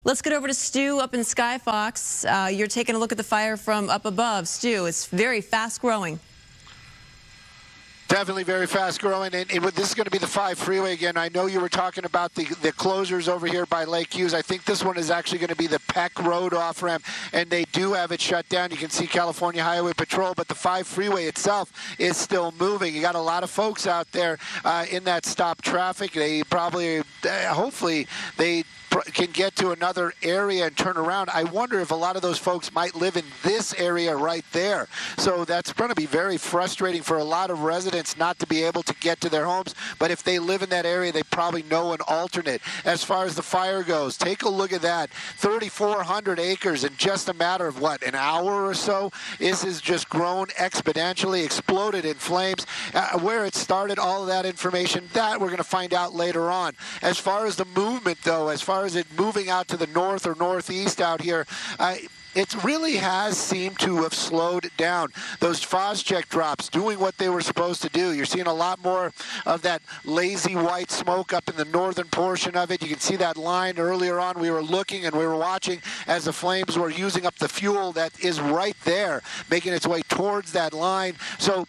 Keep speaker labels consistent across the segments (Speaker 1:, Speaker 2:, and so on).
Speaker 1: Let's get over to Stu up in Skyfox. You're taking a look at the fire from up above. Stu, it's very fast growing.
Speaker 2: Definitely very fast growing, and this is going to be the 5 freeway again. I know you were talking about the closures over here by Lake Hughes. I think this one is actually going to be the Peck Road off-ramp, and they do have it shut down. You can see California Highway Patrol, but the 5 freeway itself is still moving. You got a lot of folks out there in that stop traffic. They probably, hopefully, they can get to another area and turn around. I wonder if a lot of those folks might live in this area right there. So that's going to be very frustrating for a lot of residents not to be able to get to their homes. But if they live in that area, they probably know an alternate. As far as the fire goes, take a look at that. 3,400 acres in just a matter of, what, an hour or so? This has just grown exponentially, exploded in flames. Where it started, all of that information, that we're going to find out later on. As far as the movement, though, as far as it moving out to the north or northeast out here, it really has seemed to have slowed down. Those Phos-Check drops doing what they were supposed to do. You're seeing a lot more of that lazy white smoke up in the northern portion of it. You can see that line earlier on. We were looking and we were watching as the flames were using up the fuel that is right there, making its way towards that line. So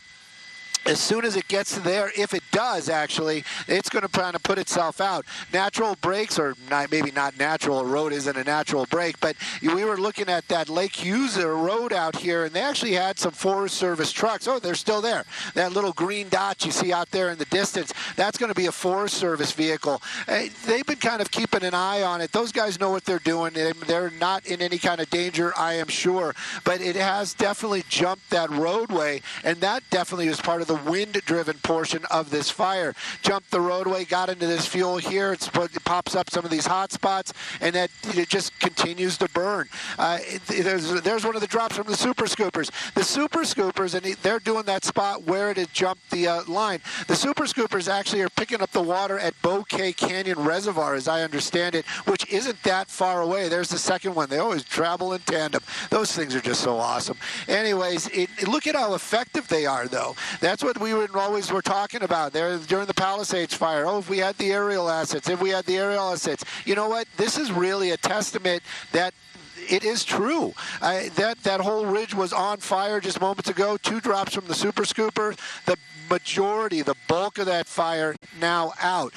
Speaker 2: as soon as it gets to there, if it does actually, it's going to kind of put itself out. Natural breaks, or not, maybe not natural, a road isn't a natural break, but we were looking at that Lake Hughes road out here, and they actually had some Forest Service trucks. Oh, they're still there. That little green dot you see out there in the distance, that's going to be a Forest Service vehicle. They've been kind of keeping an eye on it. Those guys know what they're doing. They're not in any kind of danger, I am sure, but it has definitely jumped that roadway, and that definitely was part of the wind-driven portion of this fire. Jumped the roadway, got into this fuel here. It pops up some of these hot spots, and that it just continues to burn. There's one of the drops from the Super Scoopers. The Super Scoopers, and they're doing that spot where it had jumped the line. The Super Scoopers actually are picking up the water at Bouquet Canyon Reservoir, as I understand it, which isn't that far away. There's the second one. They always travel in tandem. Those things are just so awesome. Anyways, look at how effective they are, though. That's what we always were talking about there during the Palisades Fire. Oh, if we had the aerial assets, You know what? This is really a testament that it is true. That whole ridge was on fire just moments ago. 2 drops from the Super Scooper. The majority, the bulk of that fire now out.